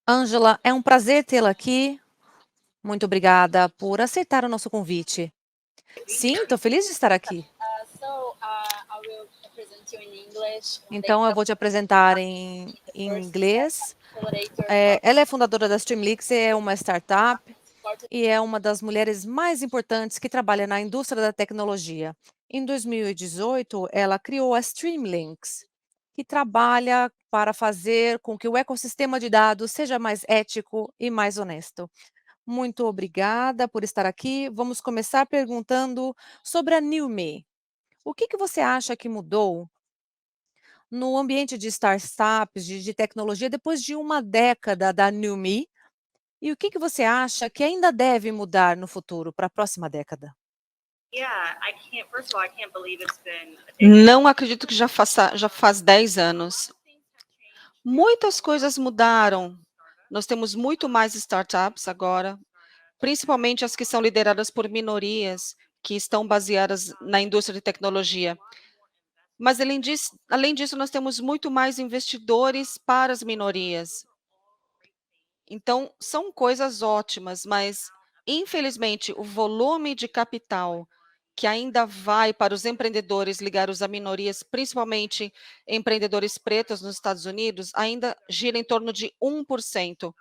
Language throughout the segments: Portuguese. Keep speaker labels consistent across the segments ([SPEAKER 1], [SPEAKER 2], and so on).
[SPEAKER 1] Ângela, é um prazer tê-la aqui. Muito obrigada por aceitar o nosso convite. Sim, estou feliz de estar aqui. Então, eu vou te apresentar em inglês. Ela é fundadora da Streamlix, é uma startup e é uma das mulheres mais importantes que trabalha na indústria da tecnologia. Em 2018, ela criou a Streamlinks, que trabalha para fazer com que o ecossistema de dados seja mais ético e mais honesto. Muito obrigada por estar aqui. Vamos começar perguntando sobre a New Me. O que você acha que mudou no ambiente de startups, de tecnologia, depois de uma década da New Me? E o que você acha que ainda deve mudar no futuro, para a próxima década?
[SPEAKER 2] Não acredito que já faz 10 anos. Muitas coisas mudaram. Nós temos muito mais startups agora, principalmente as que são lideradas por minorias, que estão baseadas na indústria de tecnologia. Mas, além disso, nós temos muito mais investidores para as minorias. Então, são coisas ótimas, mas, infelizmente, o volume de capital que ainda vai para os empreendedores ligados a minorias, principalmente empreendedores pretos nos Estados Unidos, ainda gira em torno de 1%.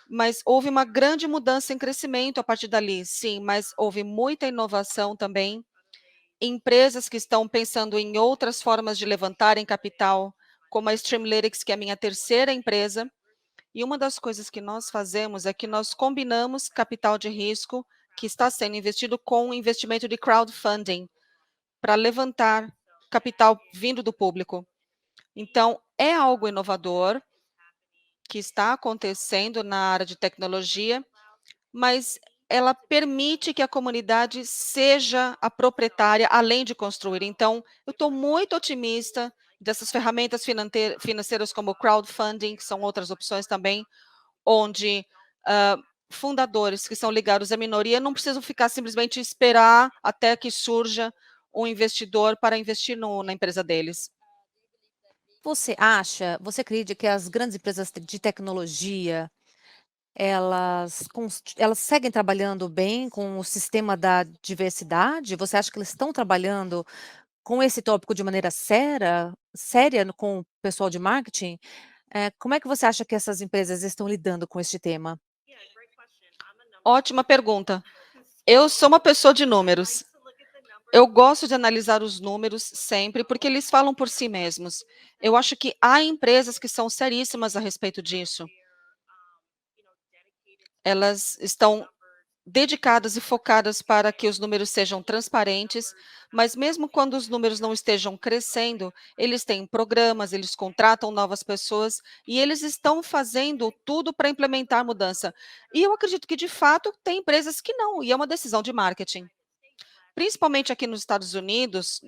[SPEAKER 2] Mas houve uma grande mudança em crescimento a partir dali, sim, mas houve muita inovação também. Empresas que estão pensando em outras formas de levantarem capital, como a Streamlytics, que é a minha terceira empresa. E uma das coisas que nós fazemos é que nós combinamos capital de risco que está sendo investido com investimento de crowdfunding para levantar capital vindo do público. Então, é algo inovador que está acontecendo na área de tecnologia, mas ela permite que a comunidade seja a proprietária, além de construir. Então, eu estou muito otimista dessas ferramentas financeiras como o crowdfunding, que são outras opções também, onde fundadores que são ligados à minoria não precisam ficar simplesmente esperar até que surja um investidor para investir na empresa deles.
[SPEAKER 1] Você acredita que as grandes empresas de tecnologia, elas seguem trabalhando bem com o sistema da diversidade? Você acha que eles estão trabalhando com esse tópico de maneira séria com o pessoal de marketing? Como é que você acha que essas empresas estão lidando com este tema?
[SPEAKER 2] Ótima pergunta. Eu sou uma pessoa de números. Eu gosto de analisar os números sempre, porque eles falam por si mesmos. Eu acho que há empresas que são seríssimas a respeito disso. Elas estão dedicadas e focadas para que os números sejam transparentes, mas mesmo quando os números não estejam crescendo, eles têm programas, eles contratam novas pessoas e eles estão fazendo tudo para implementar mudança. E eu acredito que, de fato, tem empresas que não, e é uma decisão de marketing. Principalmente aqui nos Estados Unidos,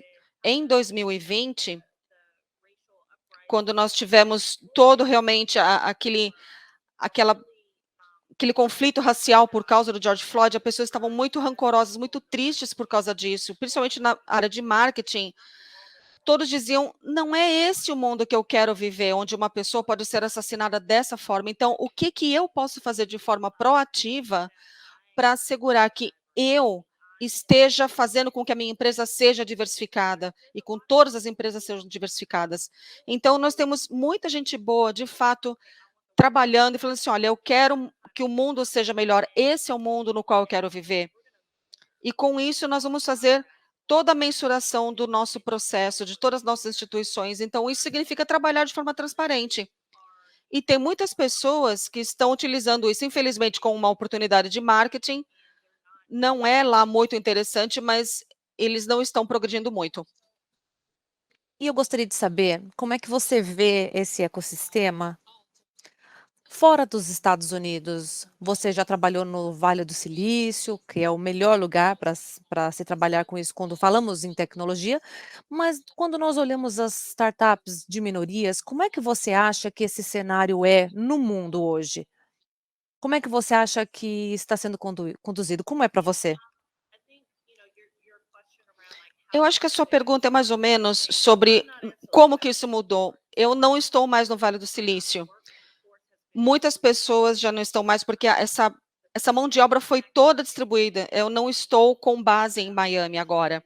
[SPEAKER 2] em 2020, quando nós tivemos todo realmente aquela aquele conflito racial por causa do George Floyd, as pessoas estavam muito rancorosas, muito tristes por causa disso, principalmente na área de marketing. Todos diziam: não é esse o mundo que eu quero viver, onde uma pessoa pode ser assassinada dessa forma. Então, o que eu posso fazer de forma proativa para assegurar que eu esteja fazendo com que a minha empresa seja diversificada e com todas as empresas sejam diversificadas? Então, nós temos muita gente boa, de fato, trabalhando e falando assim: olha, eu quero que o mundo seja melhor, esse é o mundo no qual eu quero viver. E com isso nós vamos fazer toda a mensuração do nosso processo, de todas as nossas instituições. Então, isso significa trabalhar de forma transparente. E tem muitas pessoas que estão utilizando isso, infelizmente, como uma oportunidade de marketing. Não é lá muito interessante, mas eles não estão progredindo muito.
[SPEAKER 1] E eu gostaria de saber como é que você vê esse ecossistema fora dos Estados Unidos. Você já trabalhou no Vale do Silício, que é o melhor lugar para se trabalhar com isso quando falamos em tecnologia, mas quando nós olhamos as startups de minorias, como é que você acha que esse cenário é no mundo hoje? Como é que você acha que está sendo conduzido? Como é para você?
[SPEAKER 2] Eu acho que a sua pergunta é mais ou menos sobre como que isso mudou. Eu não estou mais no Vale do Silício. muitas pessoas já não estão mais, porque essa mão de obra foi toda distribuída. Eu não estou com base em Miami agora.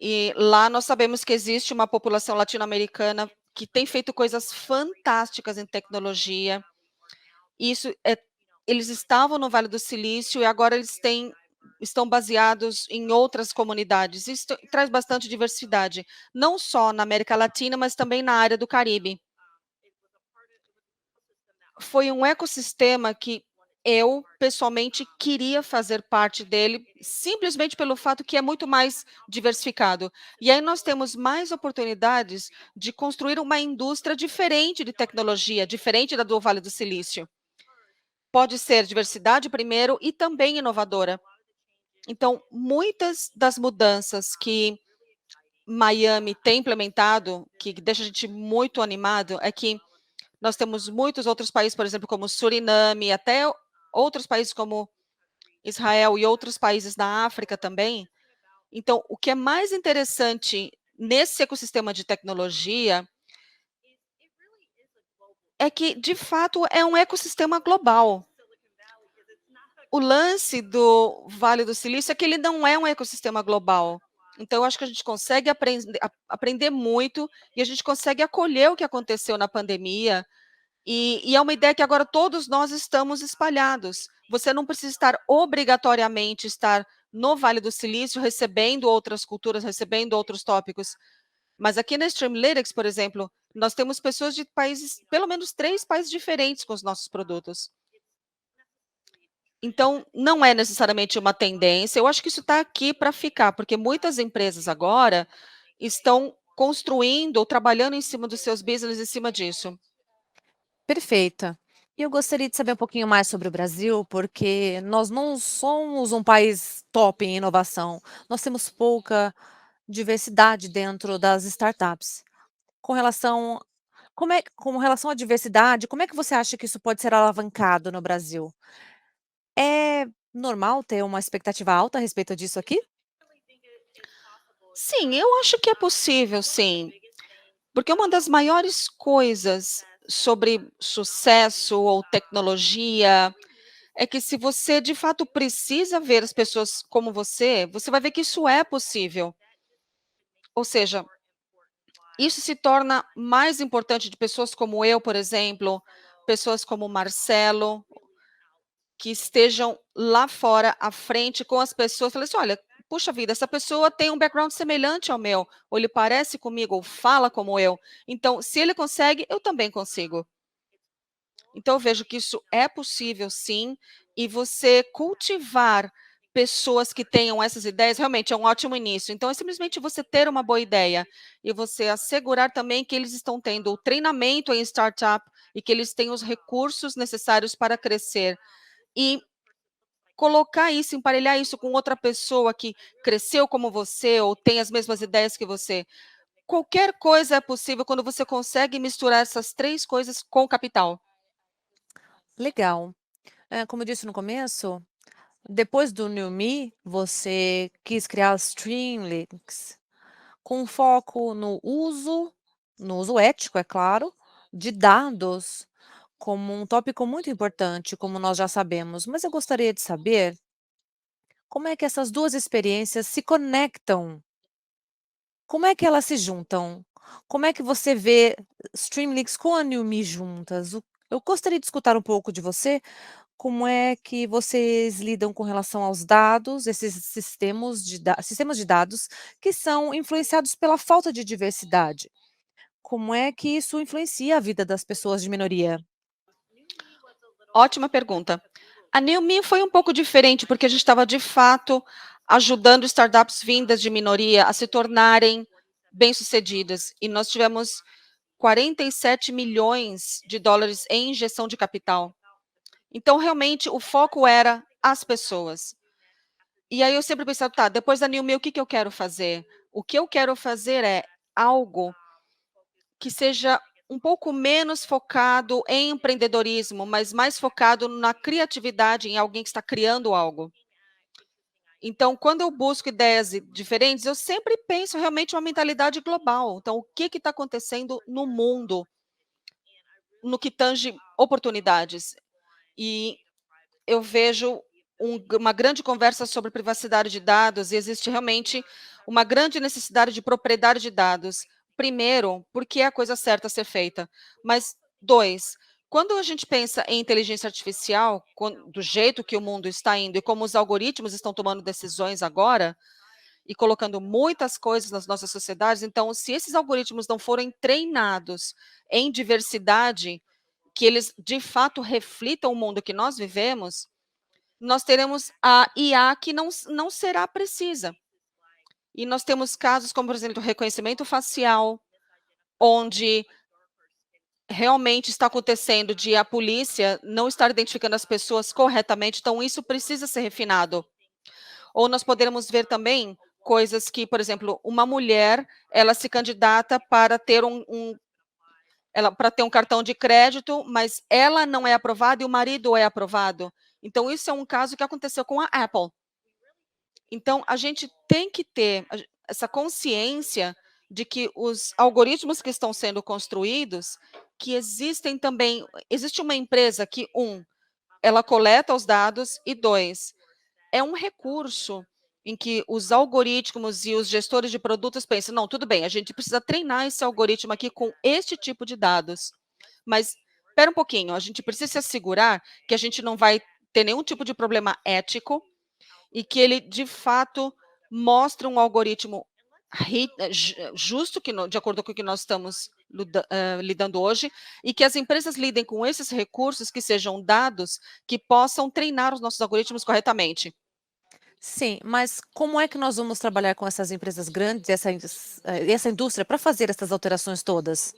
[SPEAKER 2] E lá nós sabemos que existe uma população latino-americana que tem feito coisas fantásticas em tecnologia. Isso eles estavam no Vale do Silício e agora estão baseados em outras comunidades. Isso traz bastante diversidade, não só na América Latina, mas também na área do Caribe. Foi um ecossistema que eu, pessoalmente, queria fazer parte dele, simplesmente pelo fato que é muito mais diversificado. E aí nós temos mais oportunidades de construir uma indústria diferente de tecnologia, diferente da do Vale do Silício. Pode ser diversidade primeiro e também inovadora. Então, muitas das mudanças que Miami tem implementado, que deixa a gente muito animado, é que nós temos muitos outros países, por exemplo, como Suriname, até outros países como Israel e outros países na África também. Então, o que é mais interessante nesse ecossistema de tecnologia é que, de fato, é um ecossistema global. O lance do Vale do Silício é que ele não é um ecossistema global. Então, eu acho que a gente consegue aprender muito e a gente consegue acolher o que aconteceu na pandemia. E é uma ideia que agora todos nós estamos espalhados. Você não precisa estar obrigatoriamente estar no Vale do Silício recebendo outras culturas, recebendo outros tópicos. Mas aqui na Streamlytics, por exemplo, nós temos pessoas de países, pelo menos 3 países diferentes com os nossos produtos. Então, não é necessariamente uma tendência, eu acho que isso está aqui para ficar, porque muitas empresas agora estão construindo ou trabalhando em cima dos seus business em cima disso.
[SPEAKER 1] Perfeita. E eu gostaria de saber um pouquinho mais sobre o Brasil, porque nós não somos um país top em inovação. Nós temos pouca diversidade dentro das startups. Com relação com relação à diversidade, como é que você acha que isso pode ser alavancado no Brasil? É normal ter uma expectativa alta a respeito disso aqui?
[SPEAKER 2] Sim, eu acho que é possível, sim. Porque uma das maiores coisas sobre sucesso ou tecnologia é que se você de fato precisa ver as pessoas como você vai ver que isso é possível. Ou seja, isso se torna mais importante de pessoas como eu, por exemplo, pessoas como o Marcelo, que estejam lá fora à frente com as pessoas, falei assim: "Olha, puxa vida, essa pessoa tem um background semelhante ao meu, ou ele parece comigo, ou fala como eu, então se ele consegue, eu também consigo". Então eu vejo que isso é possível sim, e você cultivar pessoas que tenham essas ideias, realmente é um ótimo início. Então é simplesmente você ter uma boa ideia, e você assegurar também que eles estão tendo o treinamento em startup, e que eles têm os recursos necessários para crescer. E colocar isso, emparelhar isso com outra pessoa que cresceu como você ou tem as mesmas ideias que você. Qualquer coisa é possível quando você consegue misturar essas 3 coisas com capital.
[SPEAKER 1] Legal. Como eu disse no começo, depois do New Me, você quis criar Streamlinks, com foco no uso ético, é claro, de dados, como um tópico muito importante, como nós já sabemos. Mas eu gostaria de saber como é que essas 2 experiências se conectam. Como é que elas se juntam? Como é que você vê Streamlinks com a New Me juntas? O Eu gostaria de escutar um pouco de você, como é que vocês lidam com relação aos dados, esses sistemas de dados que são influenciados pela falta de diversidade? Como é que isso influencia a vida das pessoas de minoria?
[SPEAKER 2] Ótima pergunta. A Neumi foi um pouco diferente, porque a gente estava, de fato, ajudando startups vindas de minoria a se tornarem bem-sucedidas, e nós tivemos 47 milhões de dólares em injeção de capital. Então, realmente, o foco era as pessoas. E aí eu sempre pensava: "Tá, depois da New Me, o que que eu quero fazer?". O que eu quero fazer é algo que seja um pouco menos focado em empreendedorismo, mas mais focado na criatividade, em alguém que está criando algo. Então, quando eu busco ideias diferentes, eu sempre penso realmente uma mentalidade global. Então, o que está acontecendo no mundo? no que tange oportunidades. E eu vejo uma grande conversa sobre privacidade de dados e existe realmente uma grande necessidade de propriedade de dados. Primeiro, porque é a coisa certa a ser feita. Mas, dois, quando a gente pensa em inteligência artificial, do jeito que o mundo está indo e como os algoritmos estão tomando decisões agora, e colocando muitas coisas nas nossas sociedades, então, se esses algoritmos não forem treinados em diversidade, que eles de fato reflitam o mundo que nós vivemos, nós teremos a IA que não será precisa. E nós temos casos como, por exemplo, o reconhecimento facial, onde realmente está acontecendo de a polícia não estar identificando as pessoas corretamente, então isso precisa ser refinado. Ou nós poderemos ver também coisas que, por exemplo, uma mulher, ela se candidata para ter para ter um cartão de crédito, mas ela não é aprovada e o marido é aprovado. Então, isso é um caso que aconteceu com a Apple. Então, a gente tem que ter essa consciência de que os algoritmos que estão sendo construídos, que existem também, existe uma empresa que, ela coleta os dados e, dois, é um recurso em que os algoritmos e os gestores de produtos pensam, não, tudo bem, a gente precisa treinar esse algoritmo aqui com este tipo de dados. Mas, espera um pouquinho, a gente precisa se assegurar que a gente não vai ter nenhum tipo de problema ético e que ele, de fato, mostre um algoritmo justo, de acordo com o que nós estamos lidando hoje, e que as empresas lidem com esses recursos que sejam dados que possam treinar os nossos algoritmos corretamente.
[SPEAKER 1] Sim, mas como é que nós vamos trabalhar com essas empresas grandes e essa indústria para fazer essas alterações todas?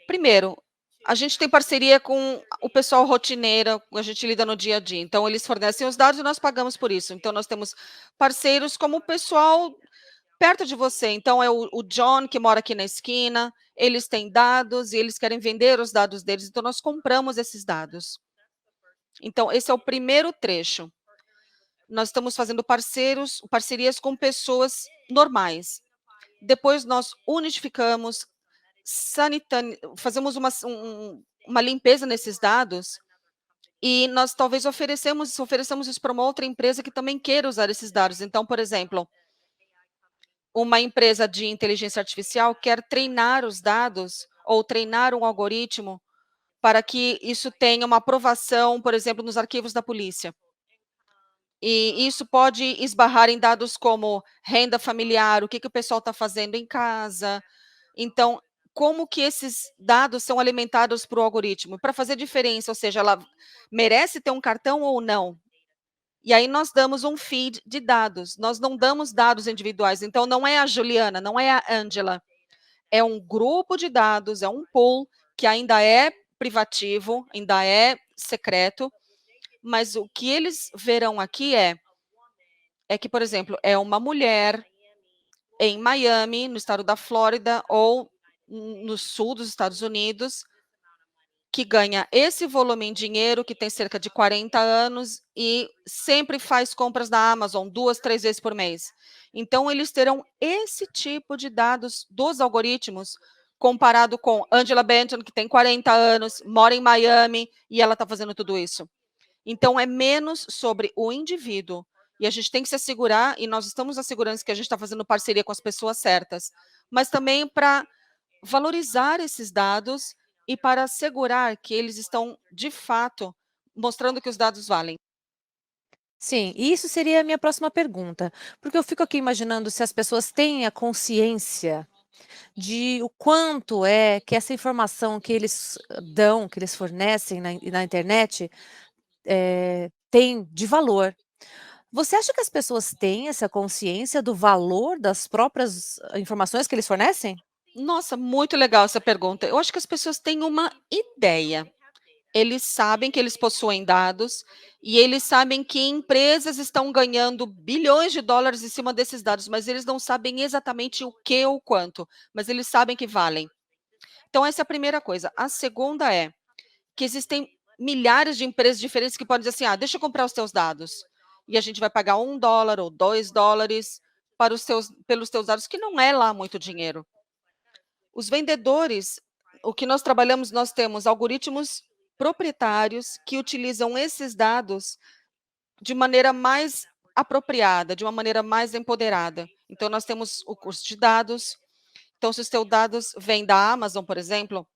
[SPEAKER 2] Primeiro, a gente tem parceria com o pessoal rotineiro, a gente lida no dia a dia. Então, eles fornecem os dados e nós pagamos por isso. Então, nós temos parceiros como o pessoal perto de você. Então, é o John, que mora aqui na esquina, eles têm dados e eles querem vender os dados deles. Então, nós compramos esses dados. Então, esse é o primeiro trecho. Nós estamos fazendo parcerias com pessoas normais. Depois, nós unificamos, fazemos uma limpeza nesses dados e nós talvez ofereçamos isso para uma outra empresa que também queira usar esses dados. Então, por exemplo, uma empresa de inteligência artificial quer treinar os dados ou treinar um algoritmo para que isso tenha uma aprovação, por exemplo, nos arquivos da polícia. E isso pode esbarrar em dados como renda familiar, o que o pessoal está fazendo em casa. Então, como que esses dados são alimentados para o algoritmo? Para fazer diferença, ou seja, ela merece ter um cartão ou não? E aí nós damos um feed de dados, nós não damos dados individuais. Então, não é a Juliana, não é a Angela. É um grupo de dados, é um pool que ainda é privativo, ainda é secreto, mas o que eles verão aqui é que, por exemplo, é uma mulher em Miami, no estado da Flórida, ou no sul dos Estados Unidos, que ganha esse volume em dinheiro, que tem cerca de 40 anos e sempre faz compras na Amazon 2, 3 vezes por mês. Então, eles terão esse tipo de dados dos algoritmos, comparado com Angela Benton, que tem 40 anos, mora em Miami, e ela está fazendo tudo isso. Então, é menos sobre o indivíduo. E a gente tem que se assegurar, e nós estamos assegurando que a gente está fazendo parceria com as pessoas certas, mas também para valorizar esses dados e para assegurar que eles estão, de fato, mostrando que os dados valem.
[SPEAKER 1] Sim, e isso seria a minha próxima pergunta, porque eu fico aqui imaginando se as pessoas têm a consciência de o quanto é que essa informação que eles dão, que eles fornecem na internet, tem de valor. Você acha que as pessoas têm essa consciência do valor das próprias informações que eles fornecem?
[SPEAKER 2] Nossa, muito legal essa pergunta. Eu acho que as pessoas têm uma ideia. Eles sabem que eles possuem dados e eles sabem que empresas estão ganhando bilhões de dólares em cima desses dados, mas eles não sabem exatamente o que ou quanto, mas eles sabem que valem. Então, essa é a primeira coisa. A segunda é que existem milhares de empresas diferentes que podem dizer assim: deixa eu comprar os teus dados. E a gente vai pagar $1 ou $2 pelos teus dados, que não é lá muito dinheiro. Os vendedores o que nós trabalhamos, nós temos algoritmos proprietários que utilizam esses dados de maneira mais apropriada, de uma maneira mais empoderada. Então, nós temos o curso de dados. Então, se os seus dados vêm da Amazon, por exemplo,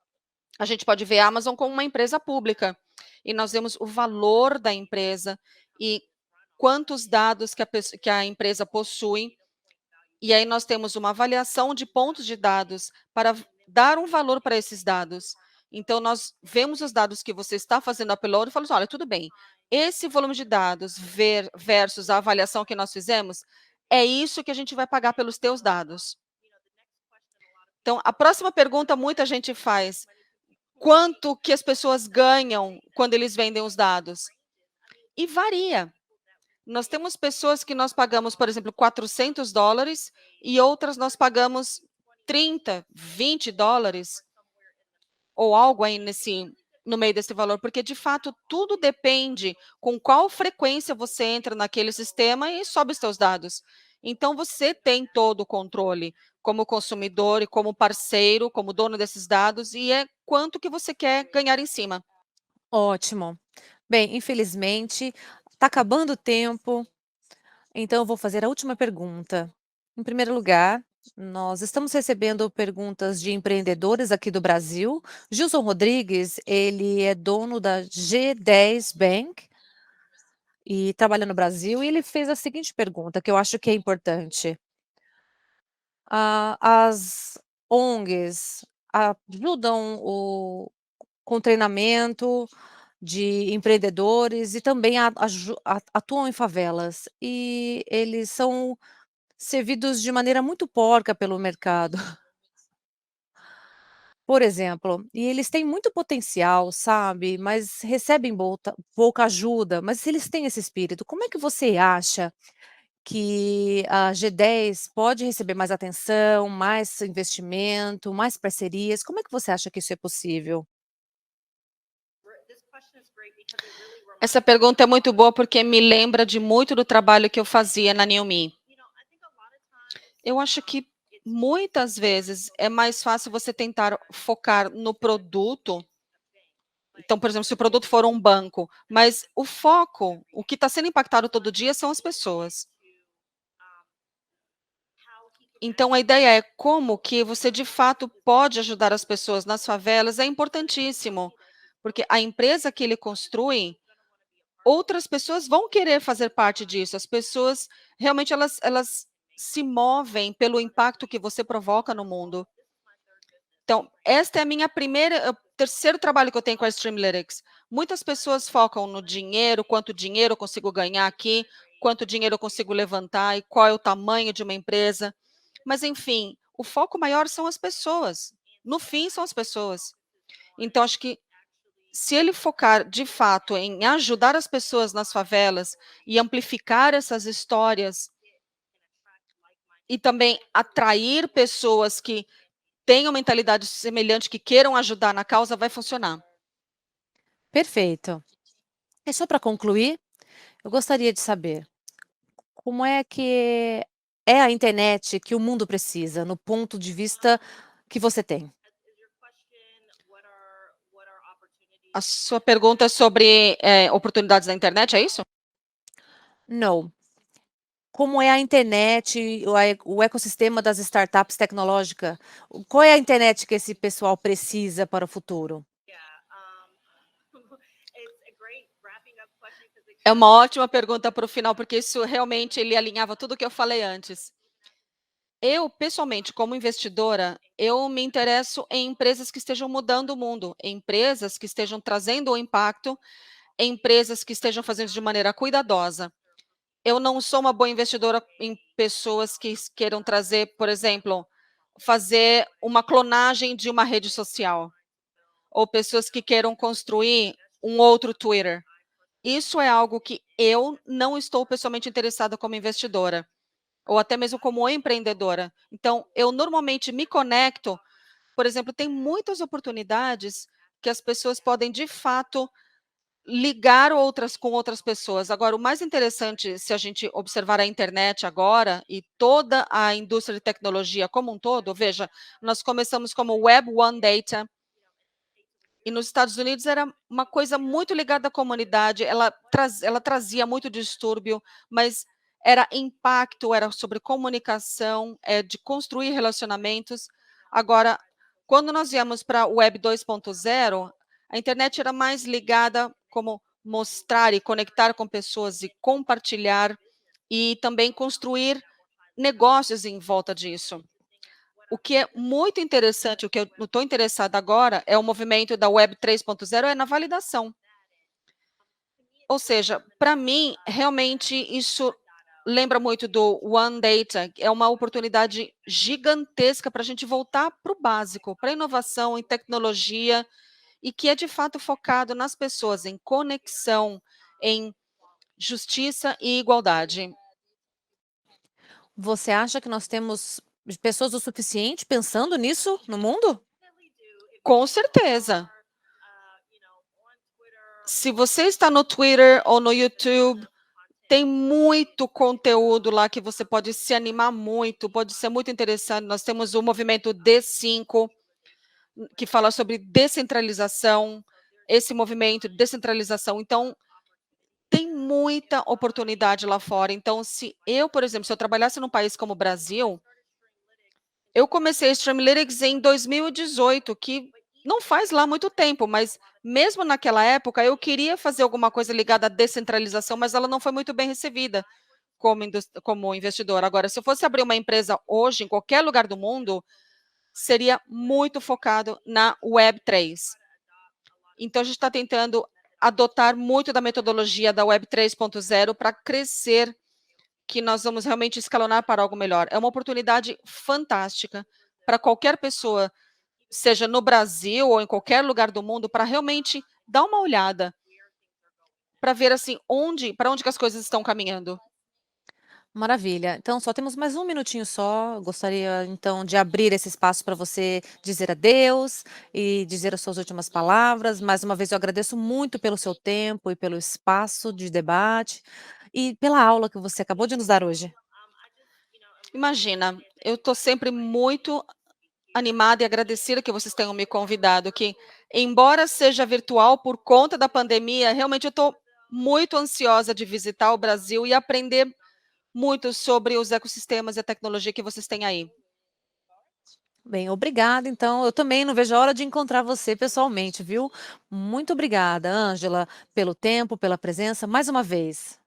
[SPEAKER 2] a gente pode ver a Amazon como uma empresa pública. E nós vemos o valor da empresa e quantos dados que a empresa possui. E aí nós temos uma avaliação de pontos de dados para dar um valor para esses dados. Então, nós vemos os dados que você está fazendo upload e falamos, olha, tudo bem, esse volume de dados versus a avaliação que nós fizemos, é isso que a gente vai pagar pelos teus dados. Então, a próxima pergunta muita gente faz, quanto que as pessoas ganham quando eles vendem os dados? E varia. Nós temos pessoas que nós pagamos, por exemplo, $400 e outras nós pagamos 30, $20 ou algo aí no meio desse valor, porque de fato tudo depende com qual frequência você entra naquele sistema e sobe os seus dados. Então você tem todo o controle como consumidor e como parceiro, como dono desses dados, e é quanto que você quer ganhar em cima.
[SPEAKER 1] Ótimo. Bem, infelizmente, está acabando o tempo, então eu vou fazer a última pergunta. Em primeiro lugar, nós estamos recebendo perguntas de empreendedores aqui do Brasil. Gilson Rodrigues, ele é dono da G10 Bank e trabalha no Brasil, e ele fez a seguinte pergunta, que eu acho que é importante. As ONGs ajudam com treinamento de empreendedores e também atuam em favelas, e eles são servidos de maneira muito porca pelo mercado. Por exemplo, e eles têm muito potencial, sabe, mas recebem pouca ajuda, mas se eles têm esse espírito, como é que você acha que a G10 pode receber mais atenção, mais investimento, mais parcerias? Como é que você acha que isso é possível?
[SPEAKER 2] Essa pergunta é muito boa porque me lembra de muito do trabalho que eu fazia na New Me. Eu acho que muitas vezes é mais fácil você tentar focar no produto. Então, por exemplo, se o produto for um banco, mas o foco, o que está sendo impactado todo dia são as pessoas. Então, a ideia é como que você, de fato, pode ajudar as pessoas nas favelas, é importantíssimo, porque a empresa que ele construi, outras pessoas vão querer fazer parte disso. As pessoas, realmente, elas se movem pelo impacto que você provoca no mundo. Então, esta é a minha o terceiro trabalho que eu tenho com a Streamlytics. Muitas pessoas focam no dinheiro, quanto dinheiro eu consigo ganhar aqui, quanto dinheiro eu consigo levantar e qual é o tamanho de uma empresa. Mas, enfim, o foco maior são as pessoas. No fim, são as pessoas. Então, acho que se ele focar, de fato, em ajudar as pessoas nas favelas e amplificar essas histórias e também atrair pessoas que tenham mentalidade semelhante, que queiram ajudar na causa, vai funcionar.
[SPEAKER 1] Perfeito. E só para concluir, eu gostaria de saber, como é que é a internet que o mundo precisa, no ponto de vista que você tem?
[SPEAKER 2] A sua pergunta é sobre, oportunidades na internet, é isso?
[SPEAKER 1] Não. Como é a internet, o ecossistema das startups tecnológica? Qual é a internet que esse pessoal precisa para o futuro?
[SPEAKER 2] É uma ótima pergunta para o final, porque isso realmente ele alinhava tudo o que eu falei antes. Eu, pessoalmente, como investidora, eu me interesso em empresas que estejam mudando o mundo, em empresas que estejam trazendo o impacto, em empresas que estejam fazendo isso de maneira cuidadosa. Eu não sou uma boa investidora em pessoas que queiram trazer, por exemplo, fazer uma clonagem de uma rede social, ou pessoas que queiram construir um outro Twitter. Isso é algo que eu não estou pessoalmente interessada como investidora, ou até mesmo como empreendedora. Então, eu normalmente me conecto, por exemplo, tem muitas oportunidades que as pessoas podem, de fato, ligar com outras pessoas. Agora, o mais interessante, se a gente observar a internet agora e toda a indústria de tecnologia como um todo, veja, nós começamos como Web One Data, E nos Estados Unidos era uma coisa muito ligada à comunidade, ela trazia muito distúrbio, mas era impacto, era sobre comunicação, de construir relacionamentos. Agora, quando nós viemos para o Web 2.0, a internet era mais ligada como mostrar e conectar com pessoas e compartilhar, e também construir negócios em volta disso. O que é muito interessante, o que eu estou interessada agora é o movimento da Web 3.0, é na validação. Ou seja, para mim, realmente isso lembra muito do One Data, é uma oportunidade gigantesca para a gente voltar para o básico, para inovação em tecnologia, e que é de fato focado nas pessoas, em conexão, em justiça e igualdade.
[SPEAKER 1] Você acha que nós temos pessoas o suficiente pensando nisso no mundo?
[SPEAKER 2] Com certeza. Se você está no Twitter ou no YouTube, tem muito conteúdo lá que você pode se animar muito, pode ser muito interessante. Nós temos o movimento D5, que fala sobre descentralização, esse movimento de descentralização. Então, tem muita oportunidade lá fora. Então, se eu, por exemplo, se eu trabalhasse num país como o Brasil, eu comecei a Streamlytics em 2018, que não faz lá muito tempo, mas mesmo naquela época eu queria fazer alguma coisa ligada à descentralização, mas ela não foi muito bem recebida como investidor. Agora, se eu fosse abrir uma empresa hoje, em qualquer lugar do mundo, seria muito focado na Web3. Então, a gente está tentando adotar muito da metodologia da Web 3.0 para crescer, que nós vamos realmente escalonar para algo melhor. É uma oportunidade fantástica para qualquer pessoa, seja no Brasil ou em qualquer lugar do mundo, para realmente dar uma olhada, para ver assim para onde que as coisas estão caminhando.
[SPEAKER 1] Maravilha. Então, só temos mais um minutinho só. Gostaria, então, de abrir esse espaço para você dizer adeus e dizer as suas últimas palavras. Mais uma vez, eu agradeço muito pelo seu tempo e pelo espaço de debate e pela aula que você acabou de nos dar hoje.
[SPEAKER 2] Imagina, eu estou sempre muito animada e agradecida que vocês tenham me convidado, que embora seja virtual por conta da pandemia, realmente eu estou muito ansiosa de visitar o Brasil e aprender muito sobre os ecossistemas e a tecnologia que vocês têm aí.
[SPEAKER 1] Bem, obrigada. Então, eu também não vejo a hora de encontrar você pessoalmente, viu? Muito obrigada, Ângela, pelo tempo, pela presença, mais uma vez.